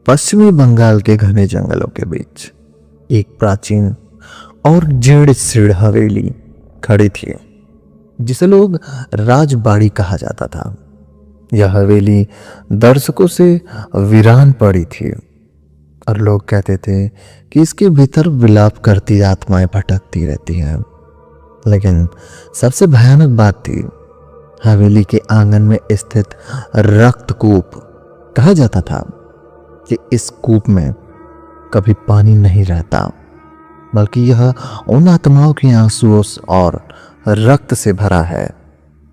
पश्चिमी बंगाल के घने जंगलों के बीच एक प्राचीन और जीर्ण शीर्ण हवेली खड़ी थी, जिसे लोग राजबाड़ी कहा जाता था। यह हवेली दर्शकों से वीरान पड़ी थी और लोग कहते थे कि इसके भीतर विलाप करती आत्माएं भटकती रहती हैं। लेकिन सबसे भयानक बात थी हवेली के आंगन में स्थित रक्तकूप। कहा जाता था कि इस कूप में कभी पानी नहीं रहता, बल्कि यह उन आत्माओं के आंसुओं और रक्त से भरा है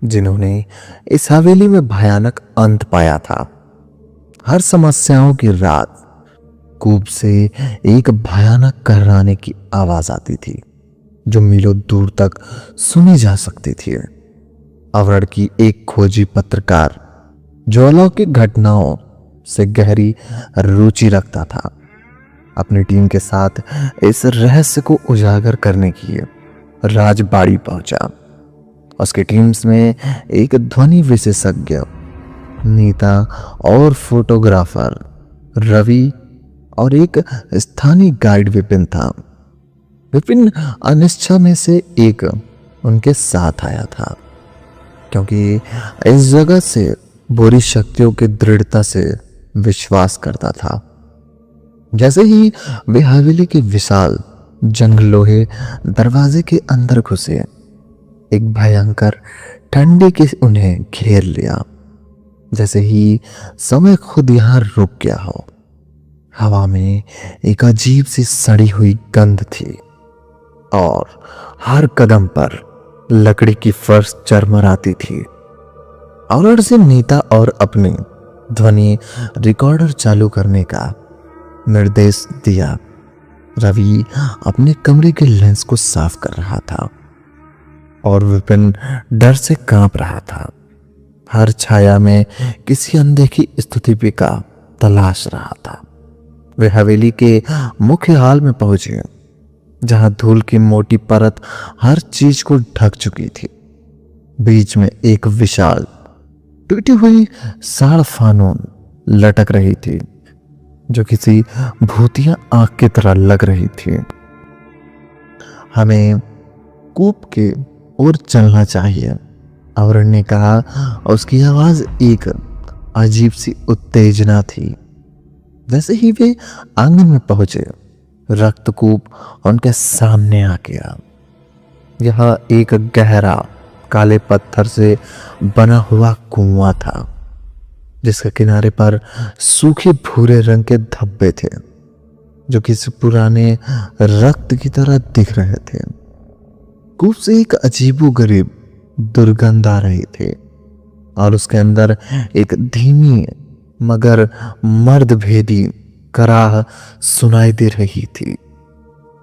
जिन्होंने इस हवेली में भयानक अंत पाया था। हर समस्याओं की रात कूप से एक भयानक कर्राने की आवाज आती थी जो मीलों दूर तक सुनी जा सकती थी। अवरण की एक खोजी पत्रकार जो अलौकिक घटनाओं से गहरी रुचि रखता था, अपनी टीम के साथ इस रहस्य को उजागर करने के लिए राजबाड़ी पहुंचा। उसकी टीम्स में एक ध्वनि विशेषज्ञ, नेता और फोटोग्राफर रवि और एक स्थानीय गाइड विपिन था। विपिन अनिश्चा में से एक उनके साथ आया था, क्योंकि इस जगह से बुरी शक्तियों की दृढ़ता से विश्वास करता था। जैसे ही वे हवेली के विशाल जंग लोहे दरवाजे के अंदर घुसे, एक भयंकर ठंडी के उन्हें घेर लिया, जैसे ही समय खुद यहां रुक गया हो। हवा में एक अजीब सी सड़ी हुई गंध थी और हर कदम पर लकड़ी की फर्श चरमराती थी। और से नेता और अपनी ध्वनि रिकॉर्डर चालू करने का निर्देश दिया। रवि अपने कमरे के लेंस को साफ कर रहा था और विपिन डर से कांप रहा था, हर छाया में किसी अनदेखी स्थिति का तलाश रहा था। वे हवेली के मुख्य हाल में पहुंचे, जहां धूल की मोटी परत हर चीज को ढक चुकी थी। बीच में एक विशाल टूटी हुई साड़ फानून लटक रही थी, जो किसी भूतिया आंख की तरह लग रही थी। हमें कूप के ओर चलना चाहिए, अवरण ने कहा। उसकी आवाज एक अजीब सी उत्तेजना थी। जैसे ही वे आंगन में पहुंचे, रक्तकूप उनके सामने आ गया। यह एक गहरा काले पत्थर से बना हुआ कुआं था, जिसके किनारे पर सूखे भूरे रंग के धब्बे थे जो किसी पुराने रक्त की तरह दिख रहे थे। कूप से एक अजीबोगरीब दुर्गंध आ रही थी और उसके अंदर एक धीमी मगर मर्दभेदी कराह सुनाई दे रही थी।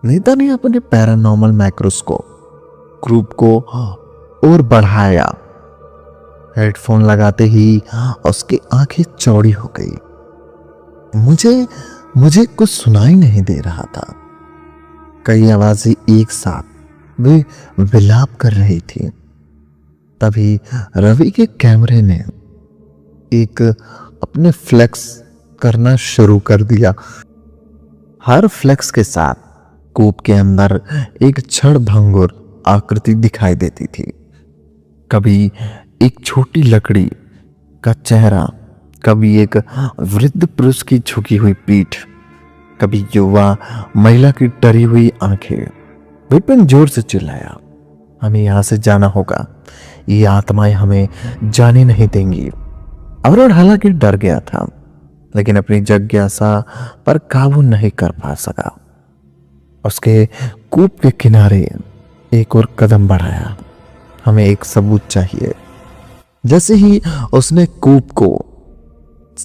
नेता ने अपने पैरानॉर्मल माइक्रोस्कोप ग्रुप को और बढ़ाया। हेडफोन लगाते ही उसकी आंखें चौड़ी हो गई। मुझे कुछ सुनाई नहीं दे रहा था। कई आवाजें एक साथ वे विलाप कर रही थी। तभी रवि के कैमरे ने एक अपने फ्लैक्स करना शुरू कर दिया। हर फ्लैक्स के साथ कूप के अंदर एक क्षण भंगुर आकृति दिखाई देती थी। कभी एक छोटी लकड़ी का चेहरा, कभी एक वृद्ध पुरुष की झुकी हुई पीठ, कभी युवा महिला की डरी हुई आंखें। विपिन जोर से चिल्लाया, हमें यहां से जाना होगा, ये आत्माएं हमें जाने नहीं देंगी। अवरण हालांकि डर गया था, लेकिन अपनी जिज्ञासा पर काबू नहीं कर पा सका। उसके कूप के किनारे एक और कदम बढ़ाया। हमें एक सबूत चाहिए। जैसे ही उसने कूप को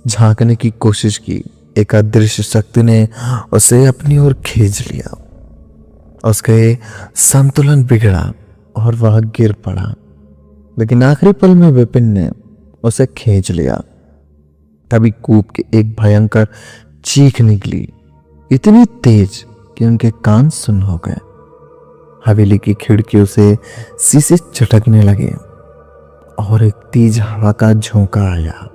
झांकने की कोशिश की, एक अदृश्य शक्ति ने उसे अपनी ओर खींच लिया। उसके संतुलन बिगड़ा और वह गिर पड़ा, लेकिन आखिरी पल में विपिन ने उसे खींच लिया। तभी कूप की एक भयंकर चीख निकली, इतनी तेज कि उनके कान सुन्न हो गए। हवेली की खिड़कियों से शीशे चटकने लगे और एक तेज हवा का झोंका आया।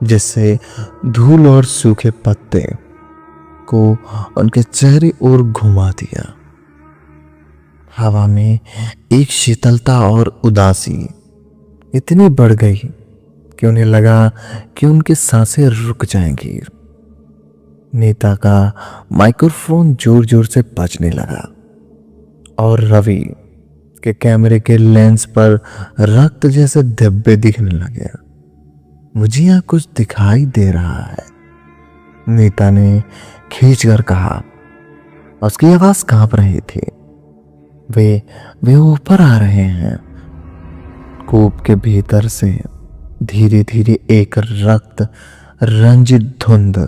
जिससे धूल और सूखे पत्ते को उनके चेहरे ओर घुमा दिया। हवा में एक शीतलता और उदासी इतनी बढ़ गई कि उन्हें लगा कि उनकी सांसें रुक जाएंगी। नीता का माइक्रोफोन जोर जोर से बजने लगा और रवि के कैमरे के लेंस पर रक्त जैसे धब्बे दिखने लगे। मुझे यहाँ कुछ दिखाई दे रहा है, नीता ने खींचकर कहा। उसकी आवाज कांप रही थी। वे ऊपर आ रहे हैं। कूप के भीतर से धीरे धीरे एक रक्त रंजित धुंध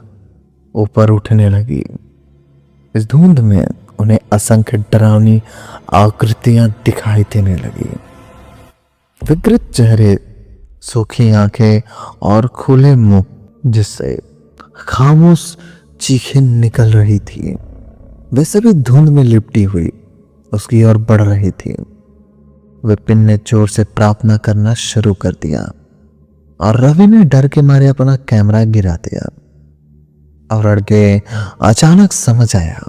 ऊपर उठने लगी। इस धुंध में उन्हें असंख्य डरावनी आकृतियां दिखाई देने लगी। विकृत चेहरे, सूखी आंखें और खुले मुंह जिससे खामोश चीखें निकल रही थी, वे सभी धुंध में लिपटी हुई उसकी ओर बढ़ रही थी। विपिन ने जोर से प्रार्थना करना शुरू कर दिया और रवि ने डर के मारे अपना कैमरा गिरा दिया। और लड़के अचानक समझ आया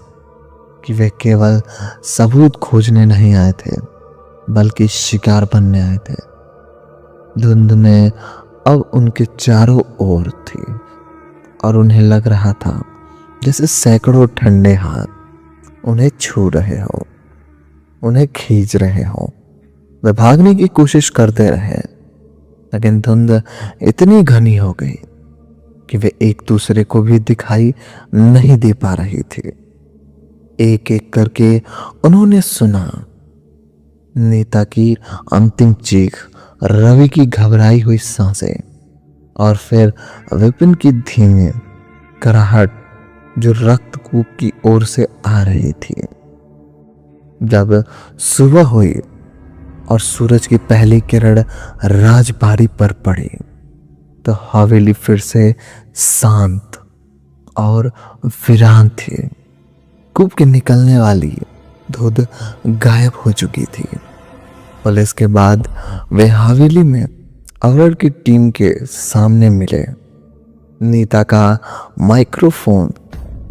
कि वे केवल सबूत खोजने नहीं आए थे, बल्कि शिकार बनने आए थे। धुंध में अब उनके चारों ओर थी और उन्हें लग रहा था जैसे सैकड़ों ठंडे हाथ उन्हें छू रहे हो, उन्हें खींच रहे हो। वे भागने की कोशिश करते रहे, लेकिन धुंध इतनी घनी हो गई कि वे एक दूसरे को भी दिखाई नहीं दे पा रही थी। एक एक करके उन्होंने सुना नीता की अंतिम चीख, रवि की घबराई हुई सांसें और फिर विपिन की धीमी कराहट जो रक्तकूप की ओर से आ रही थी। जब सुबह हुई और सूरज की पहली किरण राजबाड़ी पर पड़ी तो हवेली फिर से शांत और वीरान थी। कूप के निकलने वाली धुंध गायब हो चुकी थी। पुलिस के बाद वे हवेली में अवरर की टीम के सामने मिले। नीता का माइक्रोफोन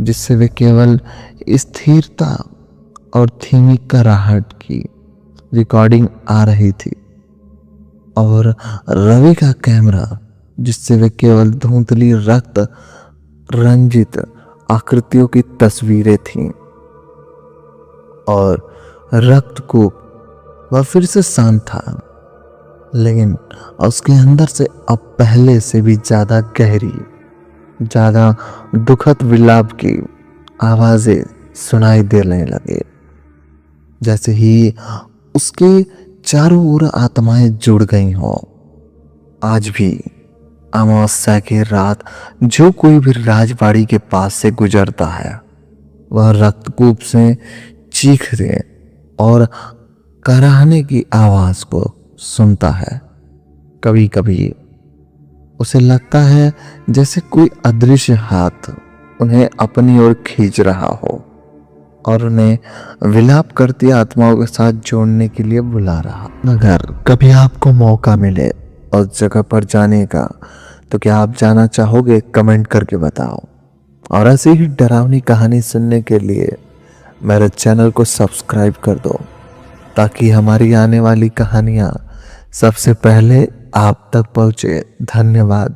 जिससे वे केवल स्थिरता और धीमी कराहट की रिकॉर्डिंग आ रही थी, और रवि का कैमरा जिससे वे केवल धुंधली रक्त रंजित आकृतियों की तस्वीरें थीं। और रक्तकूप वह फिर से शांत था, लेकिन उसके अंदर से अब पहले से भी ज्यादा गहरी, ज्यादा दुखद विलाप की आवाजें सुनाई देने लगे। जैसे ही उसके चारों ओर आत्माएं जुड़ गई हो। आज भी अमावस्या की रात जो कोई भी राजबाड़ी के पास से गुजरता है, वह रक्तकूप से चीखने और कराहने की आवाज को सुनता है। कभी कभी उसे लगता है जैसे कोई अदृश्य हाथ उन्हें अपनी ओर खींच रहा हो और उन्हें विलाप करती आत्माओं के साथ जोड़ने के लिए बुला रहा। अगर कभी आपको मौका मिले उस जगह पर जाने का, तो क्या आप जाना चाहोगे? कमेंट करके बताओ। और ऐसी ही डरावनी कहानी सुनने के लिए मेरे चैनल को सब्सक्राइब कर दो, ताकि हमारी आने वाली कहानियाँ सबसे पहले आप तक पहुँचे। धन्यवाद।